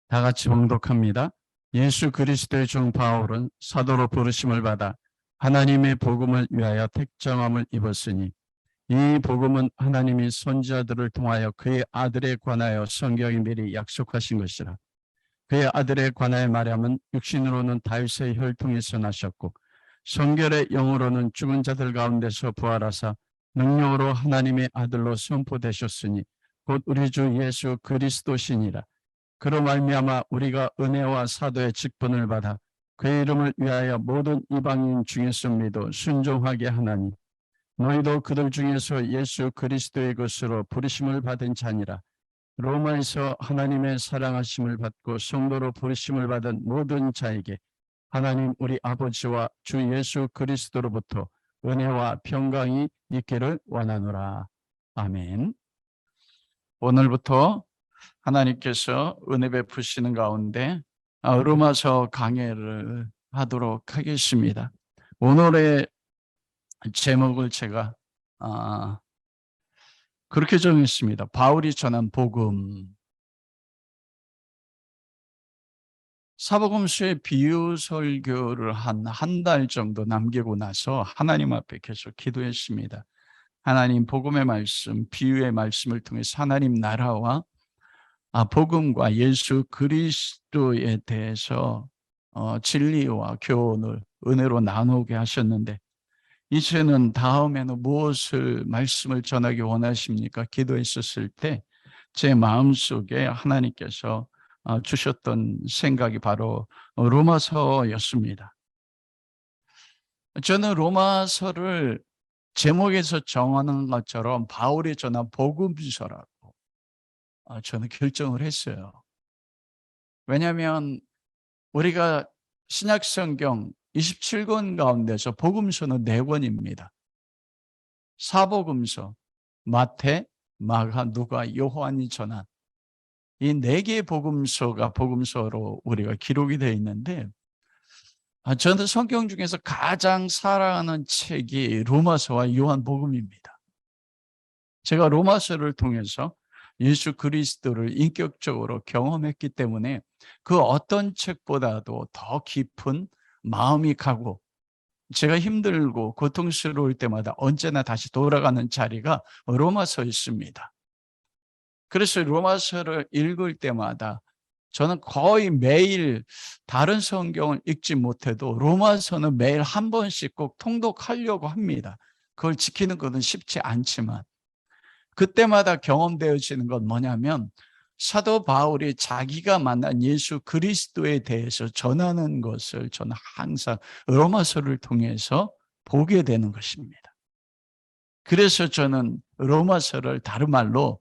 다 같이 봉독합니다. 예수 그리스도의 종 바울은 사도로 부르심을 받아 하나님의 복음을 위하여 택정함을 입었으니 이 복음은 하나님이 선지자들을 통하여 그의 아들에 관하여 성경이 미리 약속하신 것이라. 그의 아들에 관하여 말하면 육신으로는 다윗의 혈통에서 나셨고 성결의 영으로는 죽은 자들 가운데서 부활하사 능력으로 하나님의 아들로 선포되셨으니 곧 우리 주 예수 그리스도시니라. 그로 말미암아 우리가 은혜와 사도의 직분을 받아 그의 이름을 위하여 모든 이방인 중에서 믿어 순종하게 하나니 너희도 그들 중에서 예수 그리스도의 것으로 부르심을 받은 자니라. 로마에서 하나님의 사랑하심을 받고 성도로 부르심을 받은 모든 자에게 하나님 우리 아버지와 주 예수 그리스도로부터 은혜와 평강이 있기를 원하노라. 아멘. 오늘부터 하나님께서 은혜 베푸시는 가운데 로마서 강해를 하도록 하겠습니다. 오늘의 제목을 제가 그렇게 정했습니다. 바울이 전한 복음. 사복음서의 비유 설교를 한 달 정도 남기고 나서 하나님 앞에 계속 기도했습니다. 하나님 복음의 말씀, 비유의 말씀을 통해서 하나님 나라와 복음과 예수 그리스도에 대해서 진리와 교훈을 은혜로 나누게 하셨는데 이제는 다음에는 무엇을 말씀을 전하기 원하십니까? 기도했었을 때 제 마음속에 하나님께서 주셨던 생각이 바로 로마서였습니다. 저는 로마서를 제목에서 정하는 것처럼 바울이 전한 복음서라고 저는 결정을 했어요. 왜냐하면 우리가 신약성경 27권 가운데서 복음서는 4권입니다. 사복음서, 마태, 마가, 누가, 요한이 전한 이 4개의 복음서가 복음서로 우리가 기록이 되어 있는데 저는 성경 중에서 가장 사랑하는 책이 로마서와 요한복음입니다. 제가 로마서를 통해서 예수 그리스도를 인격적으로 경험했기 때문에 그 어떤 책보다도 더 깊은 마음이 가고 제가 힘들고 고통스러울 때마다 언제나 다시 돌아가는 자리가 로마서였습니다. 그래서 로마서를 읽을 때마다 저는 거의 매일 다른 성경을 읽지 못해도 로마서는 매일 한 번씩 꼭 통독하려고 합니다. 그걸 지키는 것은 쉽지 않지만 그때마다 경험되어지는 건 뭐냐면 사도 바울이 자기가 만난 예수 그리스도에 대해서 전하는 것을 저는 항상 로마서를 통해서 보게 되는 것입니다. 그래서 저는 로마서를 다른 말로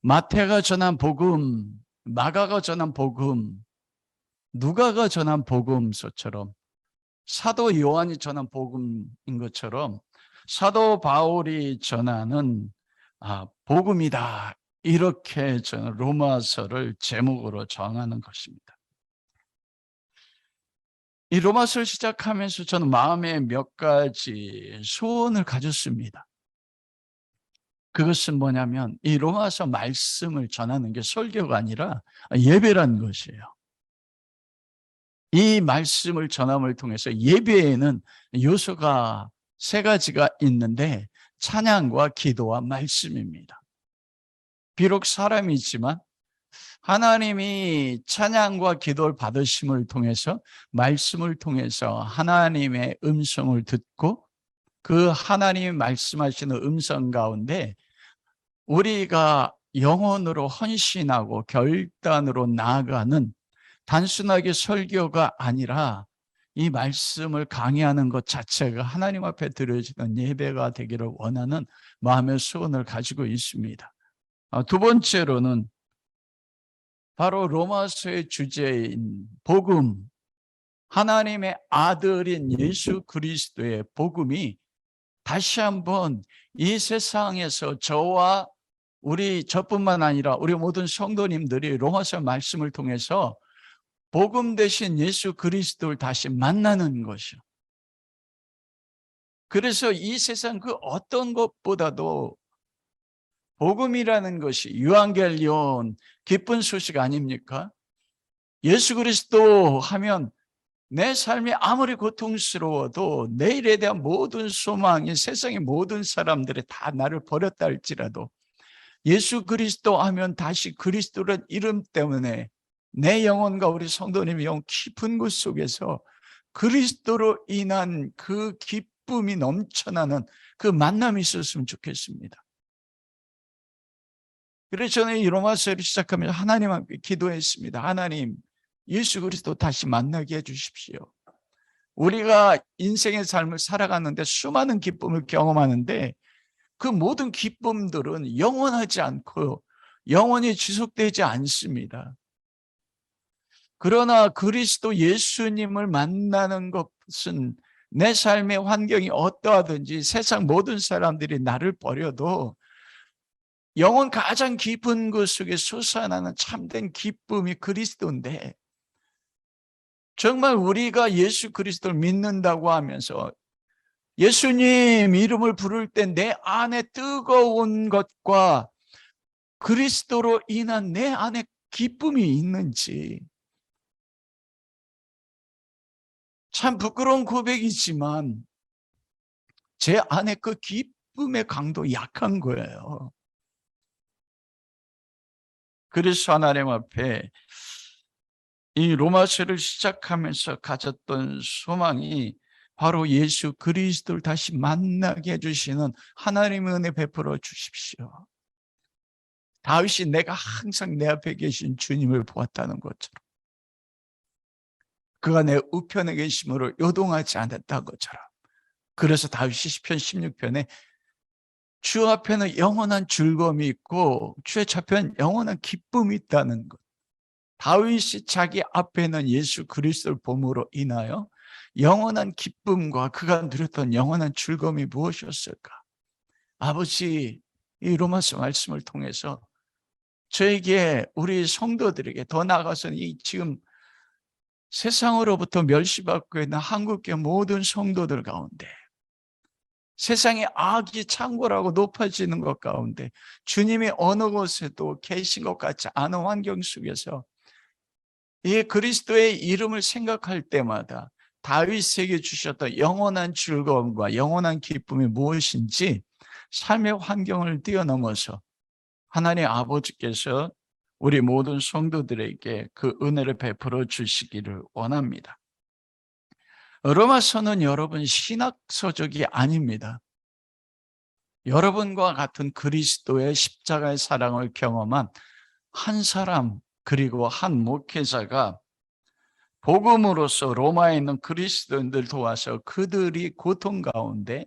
마태가 전한 복음, 마가가 전한 복음, 누가가 전한 복음서처럼 사도 요한이 전한 복음인 것처럼 사도 바울이 전하는 복음이다. 이렇게 저는 로마서를 제목으로 정하는 것입니다. 이 로마서를 시작하면서 저는 마음에 몇 가지 소원을 가졌습니다. 그것은 뭐냐면 이 로마서 말씀을 전하는 게 설교가 아니라 예배라는 것이에요. 이 말씀을 전함을 통해서 예배에는 요소가 3가지가 있는데 찬양과 기도와 말씀입니다. 비록 사람이지만 하나님이 찬양과 기도를 받으심을 통해서 말씀을 통해서 하나님의 음성을 듣고 그 하나님이 말씀하시는 음성 가운데 우리가 영혼으로 헌신하고 결단으로 나아가는 단순하게 설교가 아니라 이 말씀을 강의하는 것 자체가 하나님 앞에 드려지는 예배가 되기를 원하는 마음의 소원을 가지고 있습니다. 두 번째로는 바로 로마서의 주제인 복음, 하나님의 아들인 예수 그리스도의 복음이 다시 한번 이 세상에서 저뿐만 아니라 우리 모든 성도님들이 로마서 말씀을 통해서 복음 대신 예수 그리스도를 다시 만나는 것이요. 그래서 이 세상 그 어떤 것보다도 복음이라는 것이 유앙겔리온, 기쁜 소식 아닙니까? 예수 그리스도 하면 내 삶이 아무리 고통스러워도 내일에 대한 모든 소망이 세상의 모든 사람들이 다 나를 버렸다 할지라도 예수 그리스도 하면 다시 그리스도라는 이름 때문에 내 영혼과 우리 성도님의 영혼 깊은 곳 속에서 그리스도로 인한 그 기쁨이 넘쳐나는 그 만남이 있었으면 좋겠습니다. 그래서 저는 이 로마서를 시작하면서 하나님 앞에 기도했습니다. 하나님, 예수 그리스도 다시 만나게 해주십시오. 우리가 인생의 삶을 살아가는데 수많은 기쁨을 경험하는데 그 모든 기쁨들은 영원하지 않고 영원히 지속되지 않습니다. 그러나 그리스도 예수님을 만나는 것은 내 삶의 환경이 어떠하든지 세상 모든 사람들이 나를 버려도 영혼 가장 깊은 그 속에 솟아나는 참된 기쁨이 그리스도인데, 정말 우리가 예수 그리스도를 믿는다고 하면서 예수님 이름을 부를 때 내 안에 뜨거운 것과 그리스도로 인한 내 안에 기쁨이 있는지, 참 부끄러운 고백이지만 제 안에 그 기쁨의 강도 약한 거예요. 그래서 하나님 앞에 이 로마서를 시작하면서 가졌던 소망이 바로 예수 그리스도를 다시 만나게 해주시는 하나님의 은혜 베풀어 주십시오. 다윗이 내가 항상 내 앞에 계신 주님을 보았다는 것처럼, 그가 내 우편에 계심으로 요동하지 않았다는 것처럼, 그래서 다윗이 시편 16편에 주 앞에는 영원한 즐거움이 있고 주의 좌편에 영원한 기쁨이 있다는 것, 다윗이 자기 앞에는 예수 그리스도를 봄으로 인하여 영원한 기쁨과 그가 누렸던 영원한 즐거움이 무엇이었을까? 아버지, 이 로마서 말씀을 통해서 저에게, 우리 성도들에게, 더 나아가서는 이 지금 세상으로부터 멸시받고 있는 한국의 모든 성도들 가운데, 세상의 악이 창궐하고 높아지는 것 가운데 주님이 어느 곳에도 계신 것 같지 않은 환경 속에서 이 그리스도의 이름을 생각할 때마다 다윗에게 주셨던 영원한 즐거움과 영원한 기쁨이 무엇인지 삶의 환경을 뛰어넘어서 하나님 아버지께서 우리 모든 성도들에게 그 은혜를 베풀어 주시기를 원합니다. 로마서는 여러분 신학서적이 아닙니다. 여러분과 같은 그리스도의 십자가의 사랑을 경험한 한 사람, 그리고 한 목회자가 복음으로써 로마에 있는 그리스도인들 도와서 그들이 고통 가운데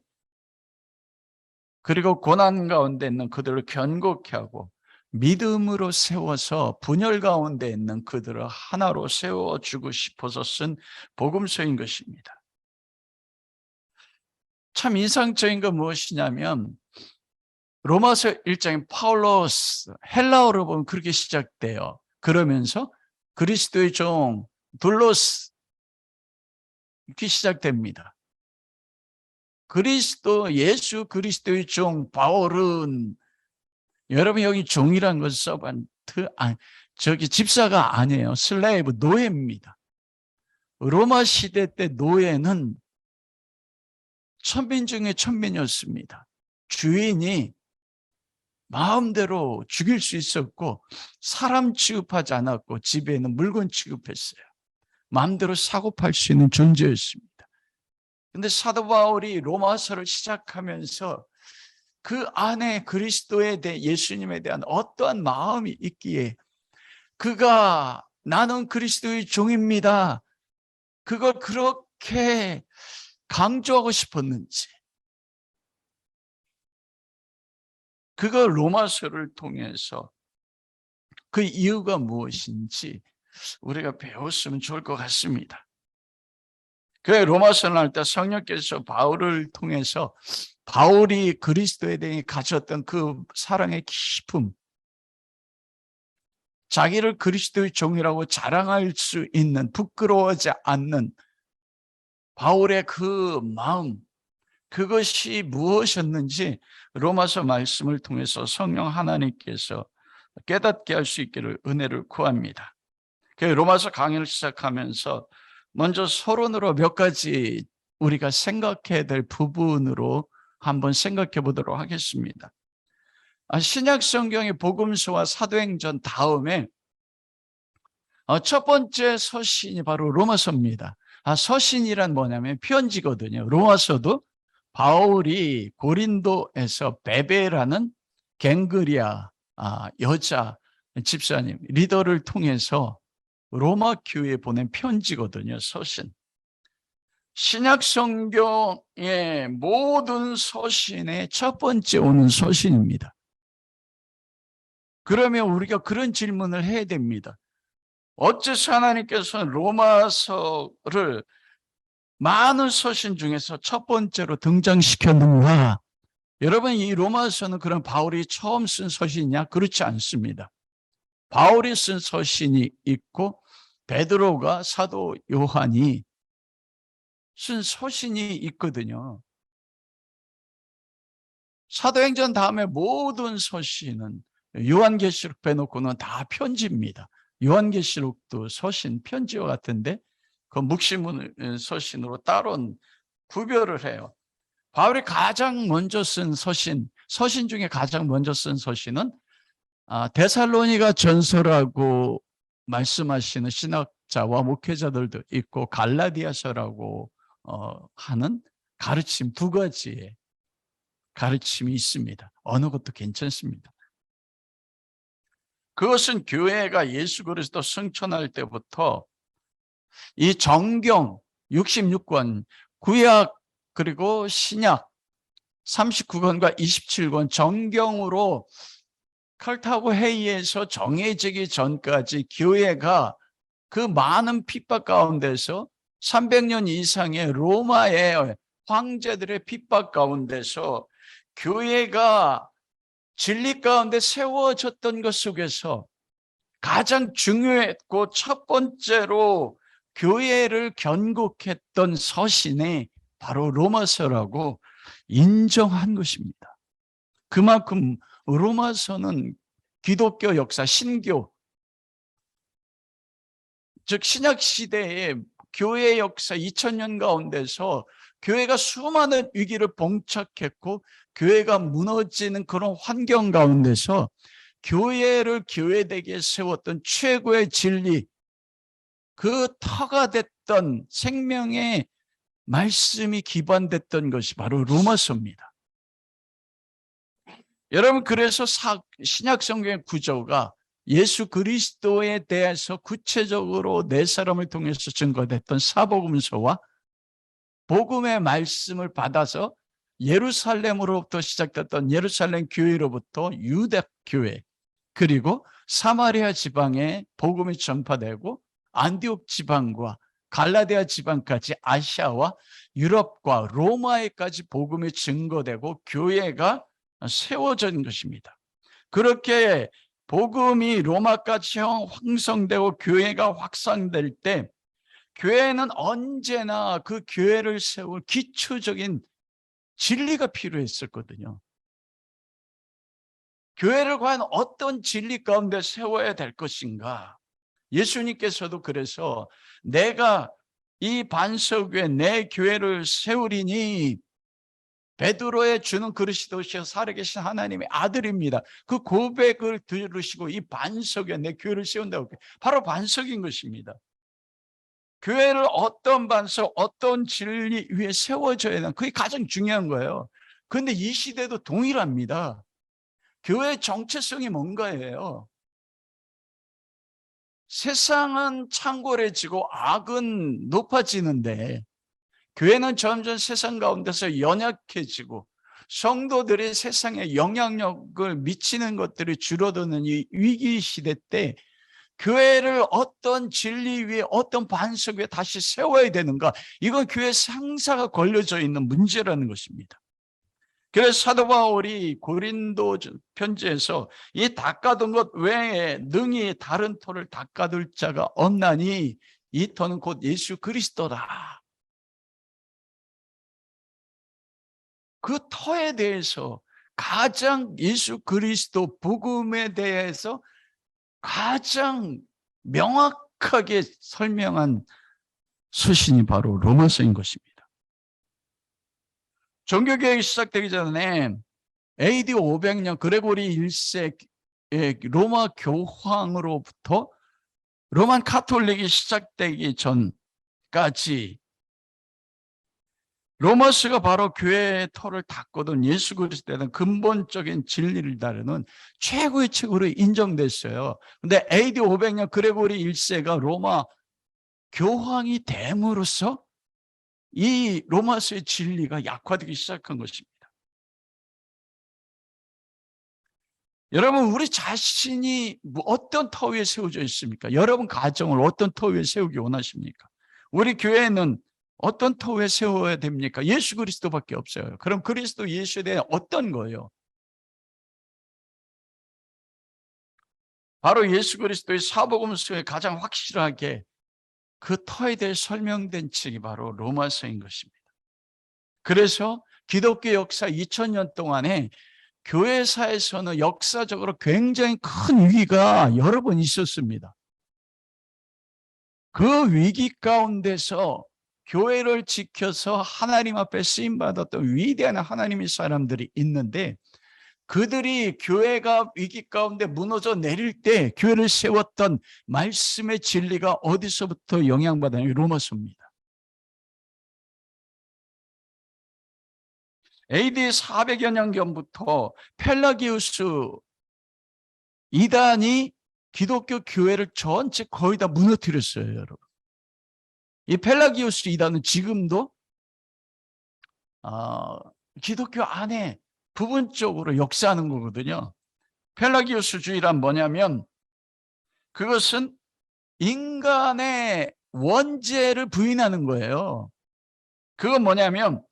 그리고 고난 가운데 있는 그들을 견고케 하고 믿음으로 세워서 분열 가운데 있는 그들을 하나로 세워주고 싶어서 쓴 복음서인 것입니다. 참 인상적인 건 무엇이냐면 로마서 1장에 파울로스, 헬라어로 보면 그렇게 시작돼요. 그러면서 그리스도의 종 둘로스 이렇게 시작됩니다. 그리스도, 예수 그리스도의 종 바울은, 여러분 여기 종이란 걸 써본 저기 집사가 아니에요. 슬레이브, 노예입니다. 로마 시대 때 노예는 천민 중에 천민이었습니다. 주인이 마음대로 죽일 수 있었고 사람 취급하지 않았고 집에는 물건 취급했어요. 마음대로 사고팔 수 있는 존재였습니다. 근데 사도 바울이 로마서를 시작하면서 그 안에 그리스도에 대해, 예수님에 대한 어떠한 마음이 있기에 그가 나는 그리스도의 종입니다, 그걸 그렇게 강조하고 싶었는지, 그걸 로마서를 통해서 그 이유가 무엇인지 우리가 배웠으면 좋을 것 같습니다. 그래, 로마서를 할 때 성령께서 바울을 통해서 바울이 그리스도에 대해 가졌던 그 사랑의 깊음, 자기를 그리스도의 종이라고 자랑할 수 있는, 부끄러워하지 않는 바울의 그 마음, 그것이 무엇이었는지 로마서 말씀을 통해서 성령 하나님께서 깨닫게 할 수 있기를 은혜를 구합니다. 로마서 강의를 시작하면서 먼저 서론으로 몇 가지 우리가 생각해야 될 부분으로 한번 생각해 보도록 하겠습니다. 신약 성경의 복음서와 사도행전 다음에 첫 번째 서신이 바로 로마서입니다. 서신이란 뭐냐면 편지거든요. 로마서도 바울이 고린도에서 베베라는 갱그리아 여자 집사님 리더를 통해서 로마 교회에 보낸 편지거든요. 서신. 신약 성경의 모든 서신의 첫 번째 오는 서신입니다. 그러면 우리가 그런 질문을 해야 됩니다. 어째서 하나님께서는 로마서를 많은 서신 중에서 첫 번째로 등장시켰는가? 여러분, 이 로마서는 그럼 바울이 처음 쓴 서신이냐? 그렇지 않습니다. 바울이 쓴 서신이 있고 베드로가 사도 요한이 쓴 서신이 있거든요. 사도행전 다음에 모든 서신은 요한계시록 빼놓고는 다 편지입니다. 요한계시록도 서신, 편지와 같은데 그 묵시문 서신으로 따로 구별을 해요. 바울이 가장 먼저 쓴 서신 중에 가장 먼저 쓴 서신은 데살로니가 전서라고 말씀하시는 신학자와 목회자들도 있고 갈라디아서라고 하는 가르침, 두 가지의 가르침이 있습니다. 어느 것도 괜찮습니다. 그것은 교회가 예수 그리스도 승천할 때부터 이 정경 66권, 구약 그리고 신약 39권과 27권 정경으로 칼타고 회의에서 정해지기 전까지 교회가 그 많은 핍박 가운데서 300년 이상의 로마의 황제들의 핍박 가운데서 교회가 진리 가운데 세워졌던 것 속에서 가장 중요했고 첫 번째로 교회를 견고했던 서신이 바로 로마서라고 인정한 것입니다. 그만큼 로마서는 기독교 역사, 신교, 즉 신약 시대의 교회 역사 2000년 가운데서 교회가 수많은 위기를 봉착했고 교회가 무너지는 그런 환경 가운데서 교회를 교회되게 세웠던 최고의 진리, 그 터가 됐던 생명의 말씀이 기반됐던 것이 바로 로마서입니다. 여러분, 그래서 신약 성경의 구조가 예수 그리스도에 대해서 구체적으로 네 사람을 통해서 증거됐던 사복음서와 복음의 말씀을 받아서 예루살렘으로부터 시작됐던 예루살렘 교회로부터 유대 교회, 그리고 사마리아 지방에 복음이 전파되고 안디옥 지방과 갈라디아 지방까지 아시아와 유럽과 로마에까지 복음이 증거되고 교회가 세워진 것입니다. 그렇게 복음이 로마까지 형성되고 교회가 확산될 때 교회는 언제나 그 교회를 세울 기초적인 진리가 필요했었거든요. 교회를 과연 어떤 진리 가운데 세워야 될 것인가? 예수님께서도 그래서 내가 이 반석 위에 내 교회를 세우리니, 베드로의 주는 그리스도시여 살아계신 하나님의 아들입니다. 그 고백을 들으시고 이 반석 위에 내 교회를 세운다고, 바로 반석인 것입니다. 교회를 어떤 반석, 어떤 진리 위에 세워져야 되나, 그게 가장 중요한 거예요. 그런데 이 시대도 동일합니다. 교회의 정체성이 뭔가예요? 세상은 창궐해지고 악은 높아지는데 교회는 점점 세상 가운데서 연약해지고 성도들이 세상에 영향력을 미치는 것들이 줄어드는 이 위기 시대 때 교회를 어떤 진리 위에, 어떤 반석 위에 다시 세워야 되는가? 이건 교회 상사가 걸려져 있는 문제라는 것입니다. 그래서 사도 바울이 고린도 편지에서 이 닦아둔 것 외에 능히 다른 터를 닦아둘 자가 없나니 이 터는 곧 예수 그리스도다. 그 터에 대해서 가장 예수 그리스도 복음에 대해서 가장 명확한 정확하게 설명한 서신이 바로 로마서인 것입니다. 종교개혁이 시작되기 전에 AD 500년 그레고리 1세의 로마 교황으로부터 로만 카톨릭이 시작되기 전까지 로마서가 바로 교회의 터를 닦거든 예수 그리스도에 대한 근본적인 진리를 다루는 최고의 책으로 인정됐어요. 그런데 AD 500년 그레고리 1세가 로마 교황이 됨으로써 이 로마서의 진리가 약화되기 시작한 것입니다. 여러분, 우리 자신이 어떤 터 위에 세워져 있습니까? 여러분 가정을 어떤 터 위에 세우기 원하십니까? 우리 교회는 어떤 터 위에 세워야 됩니까? 예수 그리스도밖에 없어요. 그럼 그리스도 예수에 대해 어떤 거예요? 바로 예수 그리스도의 사복음서에 가장 확실하게 그 터에 대해 설명된 책이 바로 로마서인 것입니다. 그래서 기독교 역사 2000년 동안에 교회사에서는 역사적으로 굉장히 큰 위기가 여러 번 있었습니다. 그 위기 가운데서 교회를 지켜서 하나님 앞에 쓰임받았던 위대한 하나님의 사람들이 있는데, 그들이 교회가 위기 가운데 무너져 내릴 때 교회를 세웠던 말씀의 진리가 어디서부터 영향받았냐면 로마서입니다. AD 400여 년경부터 펠라기우스 이단이 기독교 교회를 전체 거의 다 무너뜨렸어요, 여러분. 이 펠라기우스 이단은 지금도 기독교 안에 부분적으로 역사하는 거거든요. 펠라기우스주의란 뭐냐면 그것은 인간의 원죄를 부인하는 거예요. 그건 뭐냐면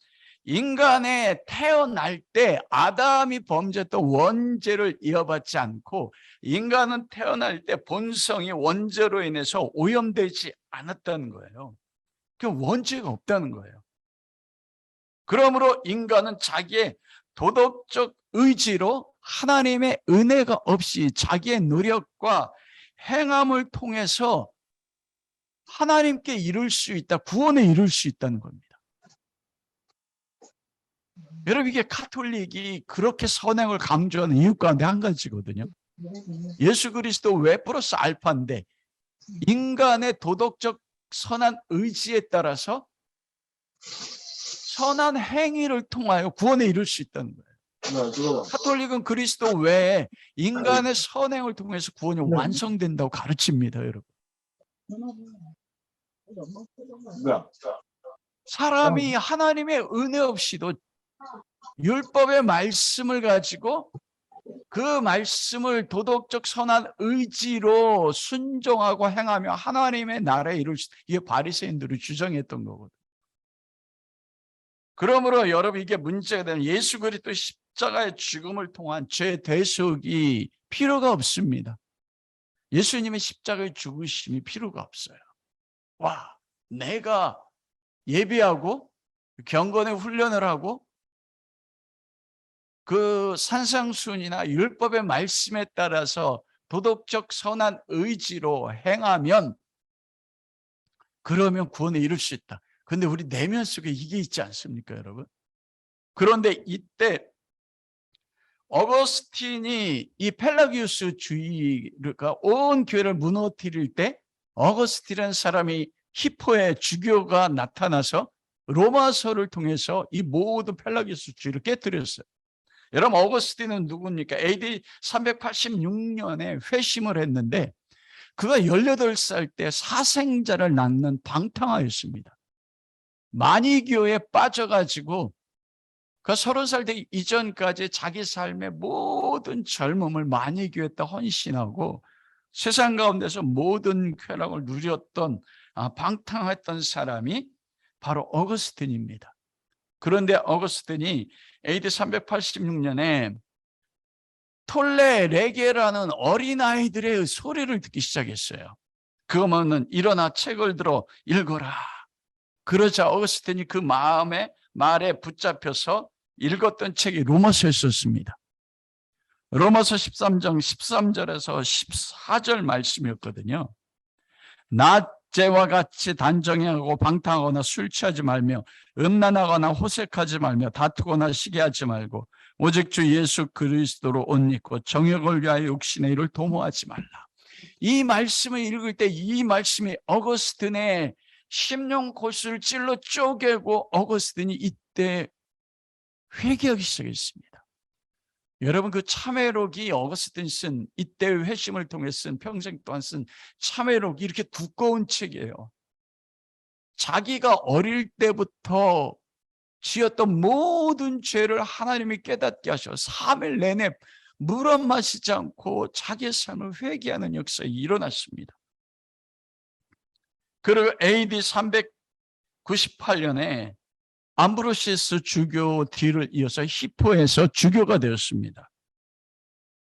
인간의 태어날 때 아담이 범죄했던 원죄를 이어받지 않고 인간은 태어날 때 본성이 원죄로 인해서 오염되지 않았다는 거예요. 그 원죄가 없다는 거예요. 그러므로 인간은 자기의 도덕적 의지로 하나님의 은혜가 없이 자기의 노력과 행함을 통해서 하나님께 이룰 수 있다, 구원에 이룰 수 있다는 겁니다. 여러분, 이게 카톨릭이 그렇게 선행을 강조하는 이유 가운데 한 가지거든요. 예수 그리스도 왜 플러스 알파인데 인간의 도덕적 선한 의지에 따라서 선한 행위를 통하여 구원에 이룰 수 있다는 거예요. 카톨릭은 그리스도 외에 인간의 선행을 통해서 구원이 완성된다고 가르칩니다, 여러분. 사람이 하나님의 은혜 없이도 율법의 말씀을 가지고 그 말씀을 도덕적 선한 의지로 순종하고 행하며 하나님의 나라에 이룰 수, 이게 바리새인들이 주장했던 거거든요. 그러므로 여러분, 이게 문제가 되면 예수 그리스도 십자가의 죽음을 통한 죄 대속이 필요가 없습니다. 예수님의 십자가의 죽으심이 필요가 없어요. 와, 내가 예비하고 경건의 훈련을 하고 그 산상순이나 율법의 말씀에 따라서 도덕적 선한 의지로 행하면 그러면 구원에 이룰 수 있다. 그런데 우리 내면 속에 이게 있지 않습니까, 여러분? 그런데 이때 어거스틴이 이 펠라기우스 주의가 온 교회를 무너뜨릴 때 어거스틴이라는 사람이 히포의 주교가 나타나서 로마서를 통해서 이 모든 펠라기우스 주의를 깨뜨렸어요. 여러분, 어거스틴은 누굽니까? AD 386년에 회심을 했는데 그가 18살 때 사생자를 낳는 방탕하였습니다. 만이교에 빠져가지고 그 30살 되기 이전까지 자기 삶의 모든 젊음을 만이교에다 헌신하고 세상 가운데서 모든 쾌락을 누렸던 방탕했던 사람이 바로 어거스틴입니다. 그런데 어거스틴이 AD 386년에 톨레레게라는 어린아이들의 소리를 듣기 시작했어요. 그거는 일어나 책을 들어 읽어라. 그러자 어거스틴이 그 말에 붙잡혀서 읽었던 책이 로마서였었습니다. 로마서 13장 13절에서 14절 말씀이었거든요. 낮제와 같이 단정하고 방탕하거나 술 취하지 말며 음란하거나 호색하지 말며 다투거나 시기하지 말고 오직 주 예수 그리스도로 옷 입고 정욕을 위하여 육신의 일을 도모하지 말라. 이 말씀을 읽을 때 이 말씀이 어거스틴의 심령골수를 찔러 쪼개고 어거스틴이 이때 회개하기 시작했습니다. 여러분, 그 참회록이 어거스틴이 쓴 이때의 회심을 통해 쓴 평생 동안 쓴 참회록이 이렇게 두꺼운 책이에요. 자기가 어릴 때부터 지었던 모든 죄를 하나님이 깨닫게 하셔 3일 내내 물 한 마시지 않고 자기의 삶을 회개하는 역사가 일어났습니다. 그리고 AD 398년에 암브로시스 주교 뒤를 이어서 히포에서 주교가 되었습니다.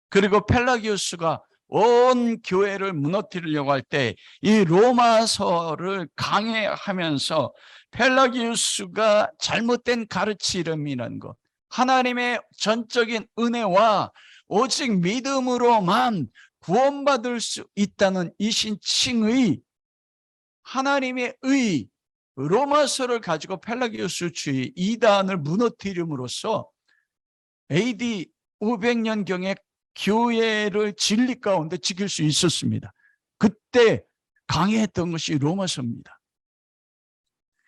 그리고 펠라기우스가 온 교회를 무너뜨리려고 할 때 이 로마서를 강해하면서 펠라기우스가 잘못된 가르침이라는 것, 하나님의 전적인 은혜와 오직 믿음으로만 구원받을 수 있다는 이 신칭의 하나님의 의 로마서를 가지고 펠라기우스 주의 이단을 무너뜨림으로써 AD 500년경에 교회를 진리 가운데 지킬 수 있었습니다. 그때 강해했던 것이 로마서입니다.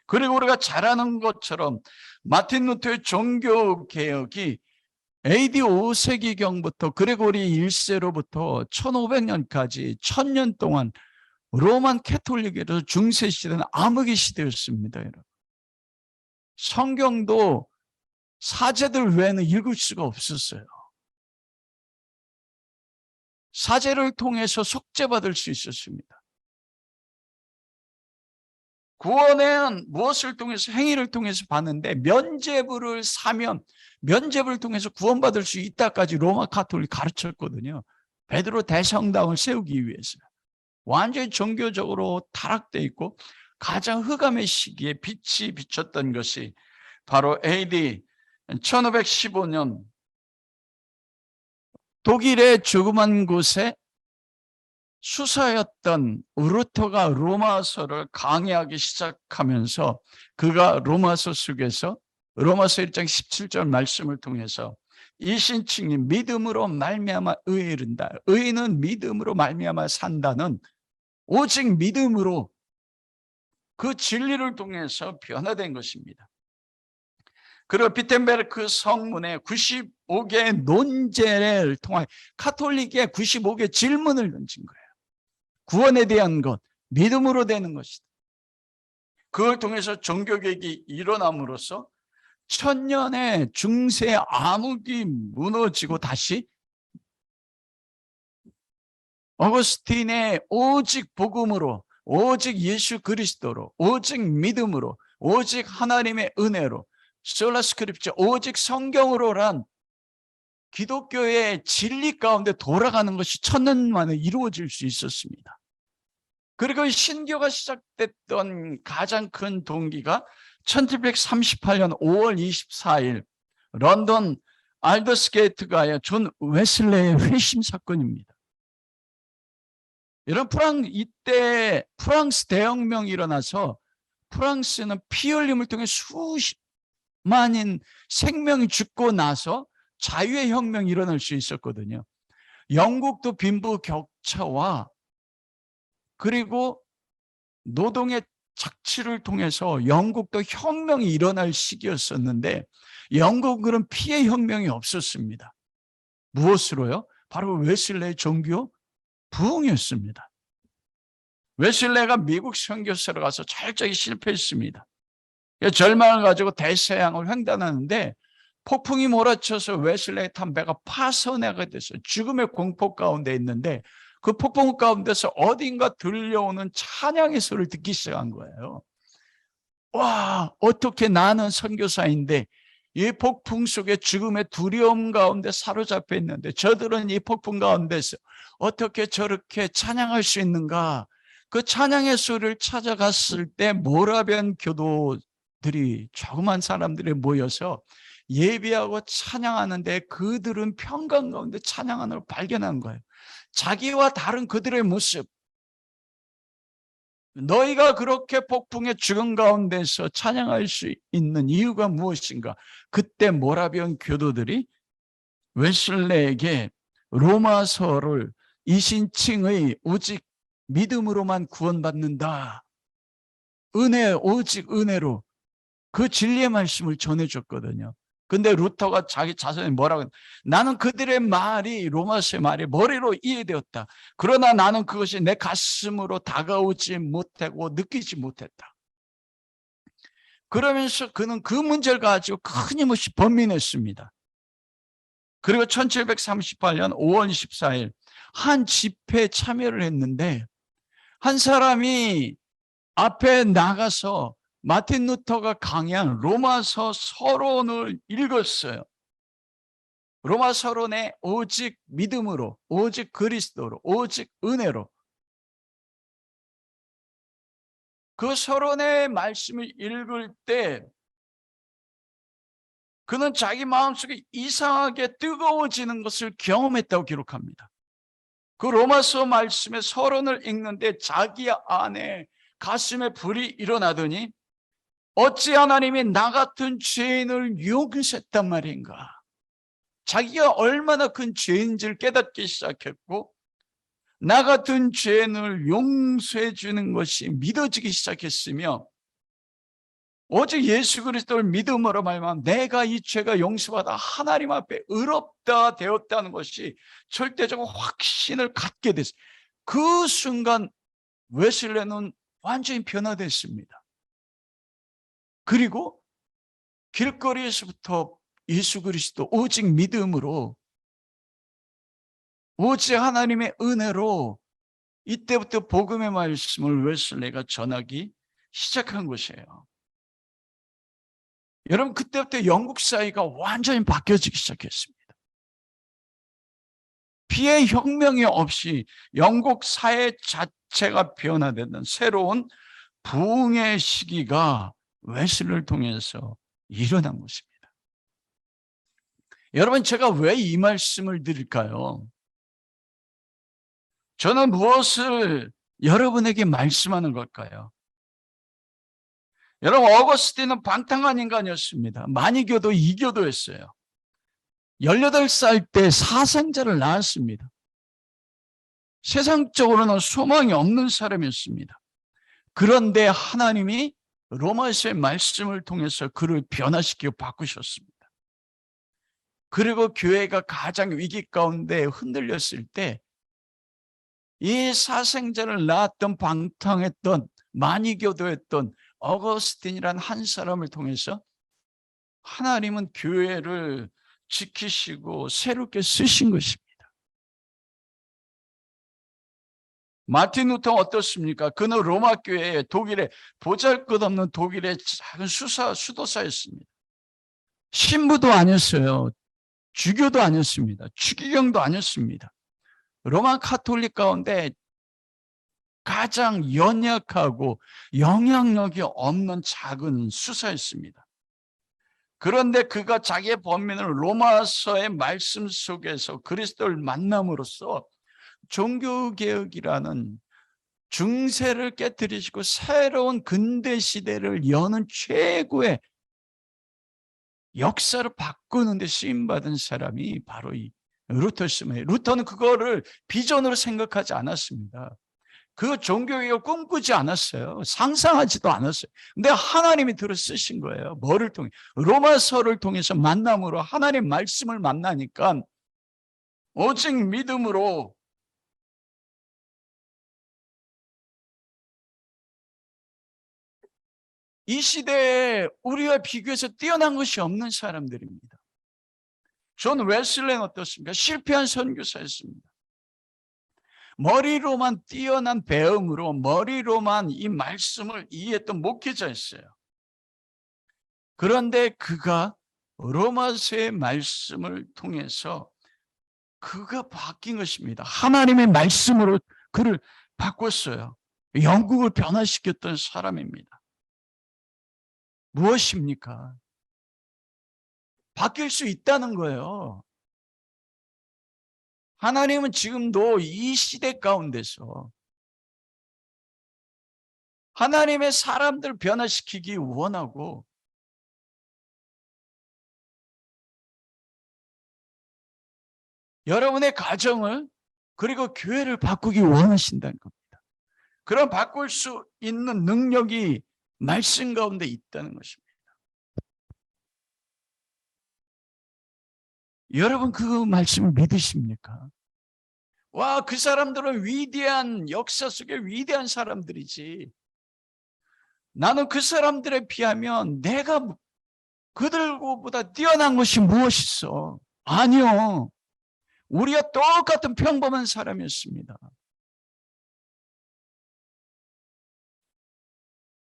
그리고 우리가 잘 아는 것처럼 마틴 루터의 종교개혁이 AD 5세기경부터 그레고리 1세로부터 1500년까지 1000년 동안 로만 캐톨릭에서 중세시대는 암흑의 시대였습니다. 여러분. 성경도 사제들 외에는 읽을 수가 없었어요. 사제를 통해서 속죄받을 수 있었습니다. 구원은 무엇을 통해서 행위를 통해서 받는데 면죄부를 사면 면죄부를 통해서 구원받을 수 있다까지 로마 카톨릭 가르쳤거든요. 베드로 대성당을 세우기 위해서. 완전히 종교적으로 타락되어 있고 가장 흑암의 시기에 빛이 비쳤던 것이 바로 AD 1515년 독일의 조그만 곳에 수사였던 우르토가 로마서를 강해하기 시작하면서 그가 로마서 속에서 로마서 1장 17절 말씀을 통해서 이 신칭이 믿음으로 말미암아 의에 이른다. 의는 믿음으로 말미암아 산다는 오직 믿음으로 그 진리를 통해서 변화된 것입니다. 그리고 비텐베르크 성문에 95개의 논제를 통해 카톨릭의 95개 질문을 던진 거예요. 구원에 대한 것, 믿음으로 되는 것이다. 그걸 통해서 종교개혁이 일어남으로써 천년의 중세 암흑이 무너지고 다시 어거스틴의 오직 복음으로, 오직 예수 그리스도로, 오직 믿음으로, 오직 하나님의 은혜로, 솔라 스크립처, 오직 성경으로란 기독교의 진리 가운데 돌아가는 것이 천년 만에 이루어질 수 있었습니다. 그리고 신교가 시작됐던 가장 큰 동기가 1738년 5월 24일 런던 알더스게이트가의 존 웨슬레의 회심 사건입니다. 여러분, 이때 프랑스 대혁명이 일어나서 프랑스는 피 흘림을 통해 수만인 생명이 죽고 나서 자유의 혁명이 일어날 수 있었거든요. 영국도 빈부격차와 그리고 노동의 착취를 통해서 영국도 혁명이 일어날 시기였었는데 영국은 피해 혁명이 없었습니다. 무엇으로요? 바로 웨슬레의 종교 부흥이었습니다. 웨슬레가 미국 선교사로 가서 철저히 실패했습니다. 절망을 가지고 대서양을 횡단하는데 폭풍이 몰아쳐서 웨슬레의 탄 배가 파손하게 됐어요. 죽음의 공포 가운데 있는데 그 폭풍 가운데서 어딘가 들려오는 찬양의 소리를 듣기 시작한 거예요. 와, 어떻게 나는 선교사인데 이 폭풍 속에 죽음의 두려움 가운데 사로잡혀 있는데 저들은 이 폭풍 가운데서 어떻게 저렇게 찬양할 수 있는가? 그 찬양의 소리를 찾아갔을 때 모라변 교도들이 조그만 사람들이 모여서 예배하고 찬양하는데 그들은 평강 가운데 찬양하는 걸 발견한 거예요. 자기와 다른 그들의 모습, 너희가 그렇게 폭풍의 죽음 가운데서 찬양할 수 있는 이유가 무엇인가? 그때 모라비안 교도들이 웨슬레에게 로마서를 이신칭의 오직 믿음으로만 구원받는다, 은혜, 오직 은혜로, 그 진리의 말씀을 전해줬거든요. 근데 루터가 자기 자신이 뭐라고 했냐? 나는 그들의 말이, 로마서의 말이 머리로 이해되었다. 그러나 나는 그것이 내 가슴으로 다가오지 못하고 느끼지 못했다. 그러면서 그는 그 문제를 가지고 끊임없이 번민했습니다. 그리고 1738년 5월 14일 한 집회에 참여를 했는데, 한 사람이 앞에 나가서 마틴 루터가 강의한 로마서 서론을 읽었어요. 로마 서론에 오직 믿음으로, 오직 그리스도로, 오직 은혜로, 그 서론의 말씀을 읽을 때 그는 자기 마음속에 이상하게 뜨거워지는 것을 경험했다고 기록합니다. 그 로마서 말씀의 서론을 읽는데 자기 안에 가슴에 불이 일어나더니 어찌 하나님이 나 같은 죄인을 용서했단 말인가? 자기가 얼마나 큰 죄인지를 깨닫기 시작했고, 나 같은 죄인을 용서해 주는 것이 믿어지기 시작했으며, 오직 예수 그리스도를 믿음으로 말하면 내가 이 죄가 용서받아 하나님 앞에 의롭다 되었다는 것이 절대적으로 확신을 갖게 됐어요. 그 순간 웨슬레는 완전히 변화됐습니다. 그리고 길거리에서부터 예수 그리스도 오직 믿음으로, 오직 하나님의 은혜로, 이때부터 복음의 말씀을 웨슬레가 전하기 시작한 것이에요. 여러분, 그때부터 영국 사회가 완전히 바뀌어지기 시작했습니다. 피해 혁명이 없이 영국 사회 자체가 변화되는 새로운 부흥의 시기가 웨슬레를 통해서 일어난 것입니다. 여러분, 제가 왜 이 말씀을 드릴까요? 저는 무엇을 여러분에게 말씀하는 걸까요? 여러분, 어거스틴은 방탕한 인간이었습니다. 만이교도 이교도였어요. 18살 때 사생자를 낳았습니다. 세상적으로는 소망이 없는 사람이었습니다. 그런데 하나님이 로마서의 말씀을 통해서 그를 변화시키고 바꾸셨습니다. 그리고 교회가 가장 위기 가운데 흔들렸을 때 이 사생자를 낳았던 방탕했던 만이교도였던 어거스틴이란 한 사람을 통해서 하나님은 교회를 지키시고 새롭게 쓰신 것입니다. 마틴 루터는 어떻습니까? 그는 로마 교회에, 독일의 보잘것없는 독일의 작은 수도사였습니다. 신부도 아니었어요. 주교도 아니었습니다. 추기경도 아니었습니다. 로마 카톨릭 가운데 가장 연약하고 영향력이 없는 작은 수사였습니다. 그런데 그가 자기의 번민을 로마서의 말씀 속에서 그리스도를 만남으로써 종교개혁이라는 중세를 깨뜨리시고 새로운 근대 시대를 여는 최고의 역사를 바꾸는 데 쓰임받은 사람이 바로 이 루터였습니다. 루터는 그거를 비전으로 생각하지 않았습니다. 그 종교개혁을 꿈꾸지 않았어요. 상상하지도 않았어요. 근데 하나님이 들어 쓰신 거예요. 뭐를 통해? 로마서를 통해서 만남으로 하나님 말씀을 만나니까 오직 믿음으로 이 시대에 우리와 비교해서 뛰어난 것이 없는 사람들입니다. 존 웨슬레는 어떻습니까? 실패한 선교사였습니다. 머리로만 뛰어난 배움으로 머리로만 이 말씀을 이해했던 목회자였어요. 그런데 그가 로마서의 말씀을 통해서 그가 바뀐 것입니다. 하나님의 말씀으로 그를 바꿨어요. 영국을 변화시켰던 사람입니다. 무엇입니까? 바뀔 수 있다는 거예요. 하나님은 지금도 이 시대 가운데서 하나님의 사람들 변화시키기 원하고 여러분의 가정을 그리고 교회를 바꾸기 원하신다는 겁니다. 그런 바꿀 수 있는 능력이 말씀 가운데 있다는 것입니다. 여러분 그 말씀을 믿으십니까? 와, 그 사람들은 위대한 역사 속에 위대한 사람들이지. 나는 그 사람들에 비하면 내가 그들보다 뛰어난 것이 무엇이 있어? 아니요. 우리가 똑같은 평범한 사람이었습니다.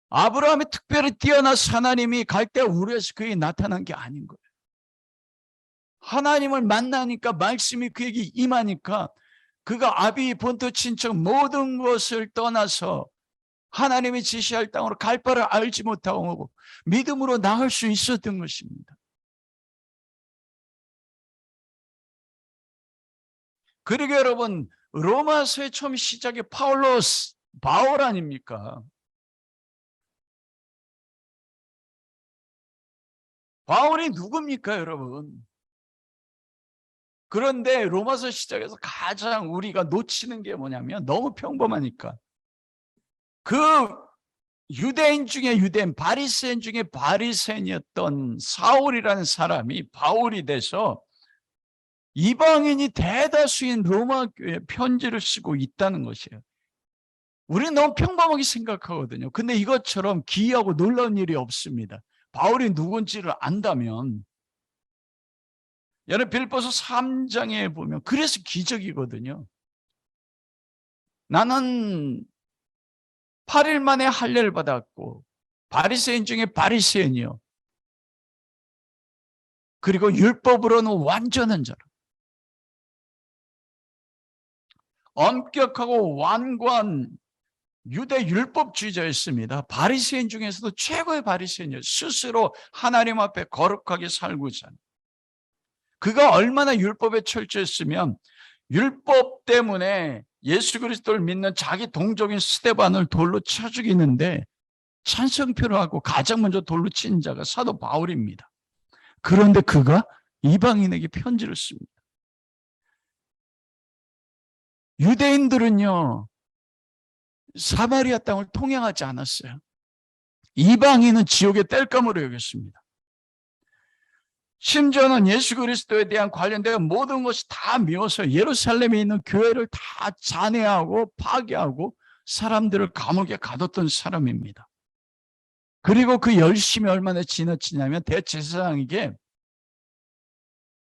아브라함이 특별히 뛰어나서 하나님이 갈대아 우르에서 그에게 나타난 게 아닌 거예요. 하나님을 만나니까 말씀이 그에게 임하니까 그가 아비 본토 친척 모든 것을 떠나서 하나님이 지시할 땅으로 갈 바를 알지 못하고 믿음으로 나갈 수 있었던 것입니다. 그리고 여러분 로마서의 처음 시작이 파울로스, 바울 아닙니까? 바울이 누굽니까 여러분? 그런데 로마서 시작에서 가장 우리가 놓치는 게 뭐냐면 너무 평범하니까 그 유대인 중에 유대인, 바리새인 중에 바리새인이었던 사울이라는 사람이 바울이 돼서 이방인이 대다수인 로마 교회에 편지를 쓰고 있다는 것이에요. 우리는 너무 평범하게 생각하거든요. 근데 이것처럼 기이하고 놀라운 일이 없습니다. 바울이 누군지를 안다면 여러분 빌립보서 3장에 보면 그래서 기적이거든요. 나는 8일 만에 할례를 받았고 바리새인 중에 바리새인이요. 그리고 율법으로는 완전한 자라. 엄격하고 완고한 유대 율법주의자였습니다. 바리새인 중에서도 최고의 바리새인이요. 스스로 하나님 앞에 거룩하게 살고자 하는. 그가 얼마나 율법에 철저했으면 율법 때문에 예수 그리스도를 믿는 자기 동족인 스데반을 돌로 쳐 죽이는데 찬성표를 하고 가장 먼저 돌로 친 자가 사도 바울입니다. 그런데 그가 이방인에게 편지를 씁니다. 유대인들은요 사마리아 땅을 통행하지 않았어요. 이방인은 지옥의 땔감으로 여겼습니다. 심지어는 예수 그리스도에 대한 관련된 모든 것이 다 미워서 예루살렘에 있는 교회를 다 잔해하고 파괴하고 사람들을 감옥에 가뒀던 사람입니다. 그리고 그 열심이 얼마나 지나치냐면 대제사장에게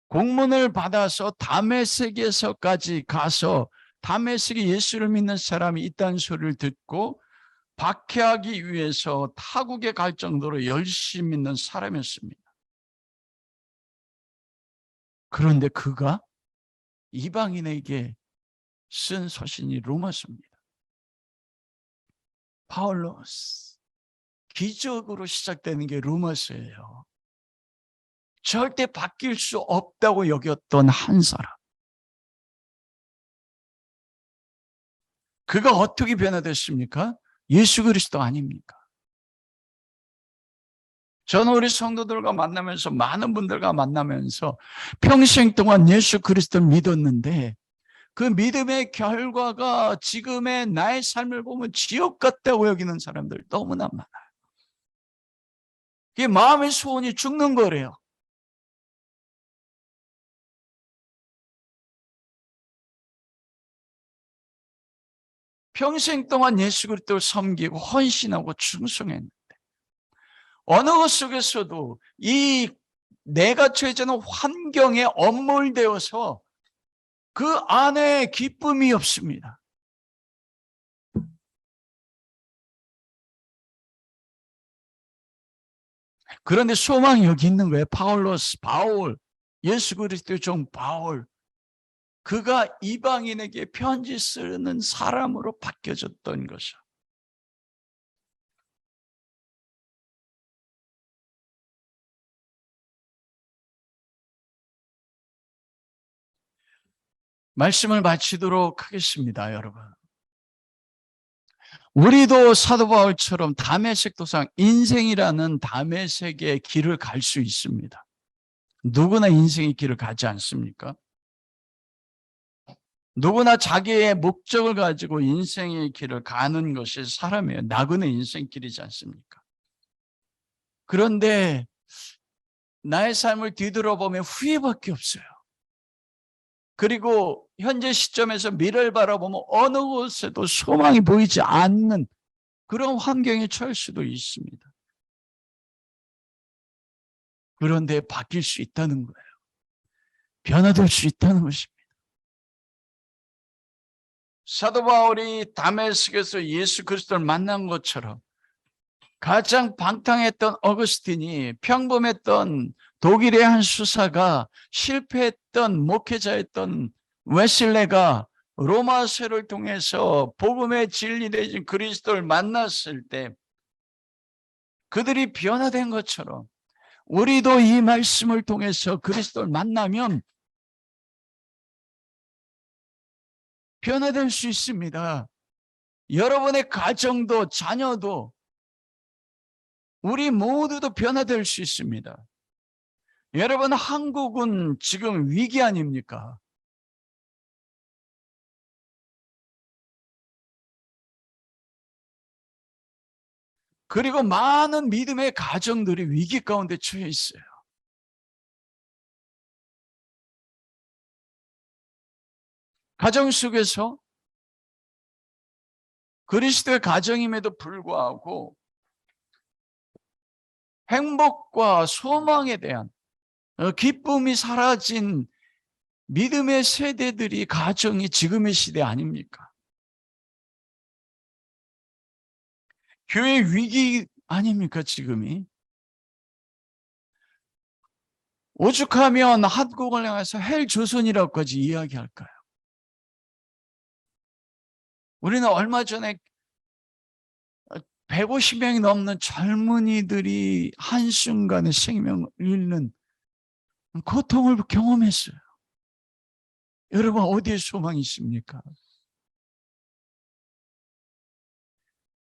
공문을 받아서 다메섹에서까지 가서 다메섹에 예수를 믿는 사람이 있다는 소리를 듣고 박해하기 위해서 타국에 갈 정도로 열심히 믿는 사람이었습니다. 그런데 그가 이방인에게 쓴 서신이 로마서입니다. 파울로스, 기적으로 시작되는 게 로마서예요. 절대 바뀔 수 없다고 여겼던 한 사람. 그가 어떻게 변화됐습니까? 예수 그리스도 아닙니까? 저는 우리 성도들과 만나면서 많은 분들과 만나면서 평생 동안 예수 그리스도를 믿었는데 그 믿음의 결과가 지금의 나의 삶을 보면 지옥 같다고 여기는 사람들 너무나 많아요. 그게 마음의 소원이 죽는 거래요. 평생 동안 예수 그리스도를 섬기고 헌신하고 충성했는데 어느 것 속에서도 이 내가 처해지는 환경에 엄몰되어서 그 안에 기쁨이 없습니다. 그런데 소망이 여기 있는 거예요. 바울, 예수 그리스도의 종 바울. 그가 이방인에게 편지 쓰는 사람으로 바뀌어졌던 것이죠. 말씀을 마치도록 하겠습니다, 여러분. 우리도 사도 바울처럼 다메섹 도상 인생이라는 다메섹의 길을 갈 수 있습니다. 누구나 인생의 길을 가지 않습니까? 누구나 자기의 목적을 가지고 인생의 길을 가는 것이 사람이에요. 나그네 인생길이지 않습니까? 그런데 나의 삶을 뒤돌아보면 후회밖에 없어요. 그리고 현재 시점에서 미래를 바라보면 어느 곳에도 소망이 보이지 않는 그런 환경에 처할 수도 있습니다. 그런데 바뀔 수 있다는 거예요. 변화될 수 있다는 것입니다. 사도 바울이 다메섹에서 예수 그리스도를 만난 것처럼 가장 방탕했던 어거스틴이, 평범했던 독일의 한 수사가, 실패했던 목회자였던 웨슬레가 로마서를 통해서 복음의 진리 되신 그리스도를 만났을 때 그들이 변화된 것처럼 우리도 이 말씀을 통해서 그리스도를 만나면 변화될 수 있습니다. 여러분의 가정도 자녀도 우리 모두도 변화될 수 있습니다. 여러분, 한국은 지금 위기 아닙니까? 그리고 많은 믿음의 가정들이 위기 가운데 처해 있어요. 가정 속에서 그리스도의 가정임에도 불구하고 행복과 소망에 대한 기쁨이 사라진 믿음의 세대들이, 가정이 지금의 시대 아닙니까? 교회 위기 아닙니까 지금이? 오죽하면 한국을 향해서 헬조선이라고까지 이야기할까요? 우리는 얼마 전에 150명이 넘는 젊은이들이 한순간에 생명을 잃는 고통을 경험했어요. 여러분, 어디에 소망이 있습니까?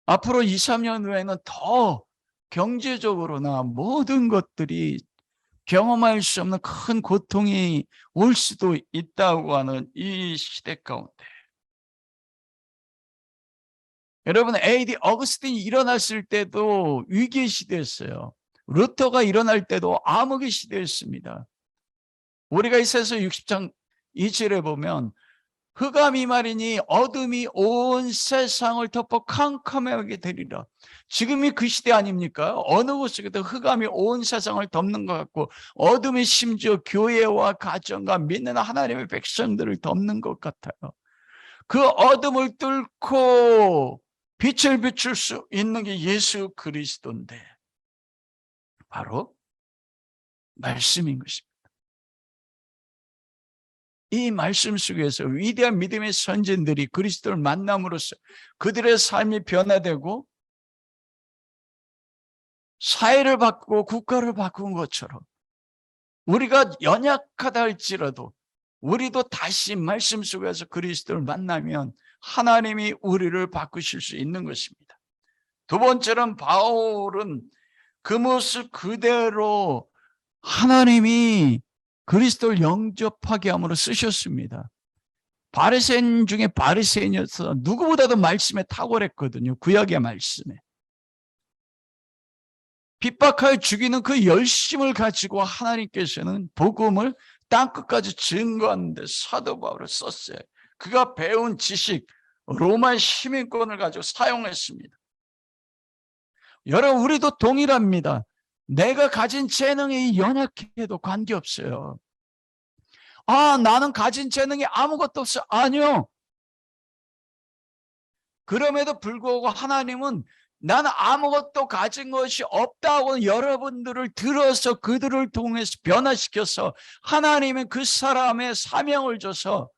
앞으로 2, 3년 후에는 더 경제적으로나 모든 것들이 경험할 수 없는 큰 고통이 올 수도 있다고 하는 이 시대 가운데, 여러분, AD 어거스틴이 일어났을 때도 위기의 시대였어요. 루터가 일어날 때도 암흑의 시대였습니다. 우리가 이사야서 60장 2절에 보면 흑암이 말이니 어둠이 온 세상을 덮어 캄캄하게 되리라. 지금이 그 시대 아닙니까? 어느 곳에도 흑암이 온 세상을 덮는 것 같고 어둠이 심지어 교회와 가정과 믿는 하나님의 백성들을 덮는 것 같아요. 그 어둠을 뚫고 빛을 비출 수 있는 게 예수 그리스도인데 바로 말씀인 것입니다. 이 말씀 속에서 위대한 믿음의 선진들이 그리스도를 만남으로써 그들의 삶이 변화되고 사회를 바꾸고 국가를 바꾼 것처럼 우리가 연약하다 할지라도 우리도 다시 말씀 속에서 그리스도를 만나면 하나님이 우리를 바꾸실 수 있는 것입니다. 두 번째는 바울은 그 모습 그대로 하나님이 그리스도를 영접하게 함으로 쓰셨습니다. 바리새인 중에 바리새인이어서 누구보다도 말씀에 탁월했거든요. 구약의 말씀에. 핍박하여 죽이는 그 열심을 가지고 하나님께서는 복음을 땅끝까지 증거하는데 사도 바울을 썼어요. 그가 배운 지식, 로마 시민권을 가지고 사용했습니다. 여러분, 우리도 동일합니다. 내가 가진 재능이 연약해도 관계없어요. 아, 나는 가진 재능이 아무것도 없어. 아니요. 그럼에도 불구하고 하나님은 나는 아무것도 가진 것이 없다고 여러분들을 들어서 그들을 통해서 변화시켜서 하나님은 그 사람의 사명을 줘서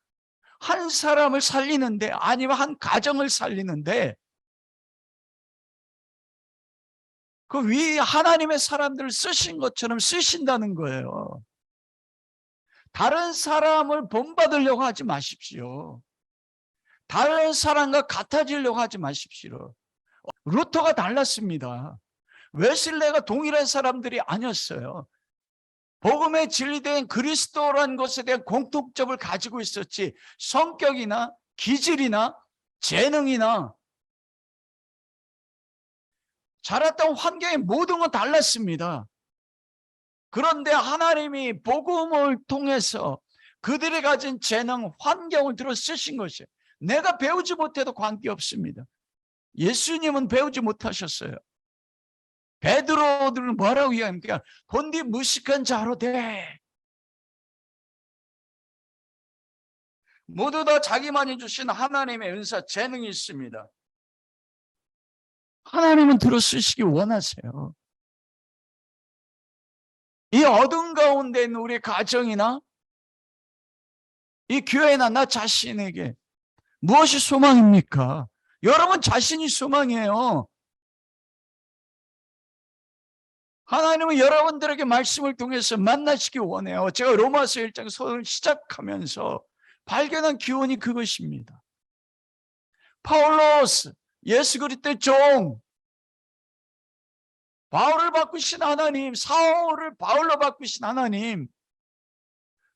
한 사람을 살리는데, 아니면 한 가정을 살리는데 그 위 하나님의 사람들을 쓰신 것처럼 쓰신다는 거예요. 다른 사람을 본받으려고 하지 마십시오. 다른 사람과 같아지려고 하지 마십시오. 루터가 달랐습니다. 웨슬레가 동일한 사람들이 아니었어요. 복음의 진리된 그리스도라는 것에 대한 공통점을 가지고 있었지, 성격이나 기질이나 재능이나 자랐던 환경의 모든 건 달랐습니다. 그런데 하나님이 복음을 통해서 그들이 가진 재능, 환경을 들어 쓰신 것이에요. 내가 배우지 못해도 관계없습니다. 예수님은 배우지 못하셨어요. 베드로들은 뭐라고 이야기합니까? 본디 무식한 자로 돼. 모두 다 자기만이 주신 하나님의 은사, 재능이 있습니다. 하나님은 들어 쓰시기 원하세요. 이 어둠 가운데 있는 우리 가정이나 이 교회나 나 자신에게 무엇이 소망입니까? 여러분 자신이 소망이에요. 하나님은 여러분들에게 말씀을 통해서 만나시기 원해요. 제가 로마서 1장 서를 시작하면서 발견한 기원이 그것입니다. 파울로스, 예수 그리스도의 종, 바울을 바꾸신 하나님, 사울을 바울로 바꾸신 하나님,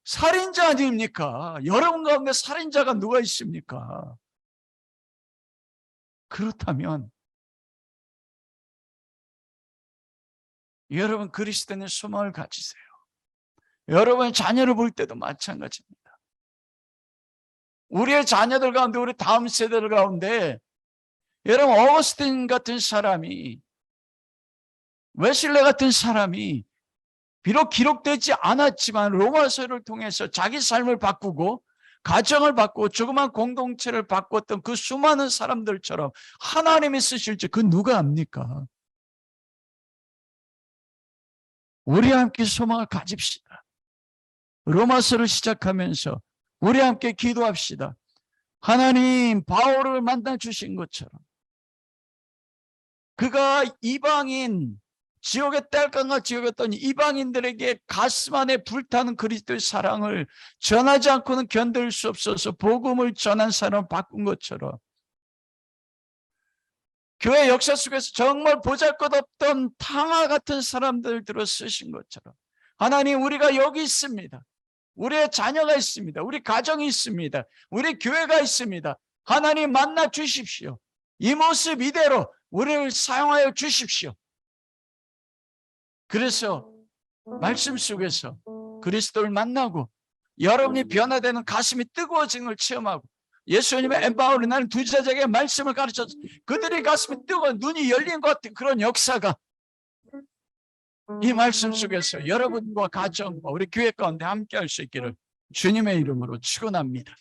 살인자 아닙니까? 여러분 가운데 살인자가 누가 있습니까? 그렇다면 여러분 그리스도인의 소망을 가지세요. 여러분의 자녀를 볼 때도 마찬가지입니다. 우리의 자녀들 가운데, 우리 다음 세대들 가운데 여러분 어거스틴 같은 사람이, 웨슬레 같은 사람이 비록 기록되지 않았지만 로마서를 통해서 자기 삶을 바꾸고 가정을 바꾸고 조그만 공동체를 바꿨던 그 수많은 사람들처럼 하나님이 쓰실지 그 누가 압니까? 우리 함께 소망을 가집시다. 로마서를 시작하면서 우리 함께 기도합시다. 하나님, 바울을 만나 주신 것처럼 그가 이방인, 지옥의 딸감과 지옥이었던 이방인들에게 가슴 안에 불타는 그리스도의 사랑을 전하지 않고는 견딜 수 없어서 복음을 전한 사람을 바꾼 것처럼, 교회 역사 속에서 정말 보잘것없던 탕화 같은 사람들 들어 쓰신 것처럼 하나님, 우리가 여기 있습니다. 우리의 자녀가 있습니다. 우리 가정이 있습니다. 우리 교회가 있습니다. 하나님 만나 주십시오. 이 모습 이대로 우리를 사용하여 주십시오. 그래서 말씀 속에서 그리스도를 만나고 여러분이 변화되는 가슴이 뜨거워지는 걸 체험하고, 예수님의 엠바울이 나는 두 제자에게 말씀을 가르쳐서 그들의 가슴이 뜨거워 눈이 열린 것 같은 그런 역사가 이 말씀 속에서 여러분과 가정과 우리 교회 가운데 함께 할 수 있기를 주님의 이름으로 축원합니다.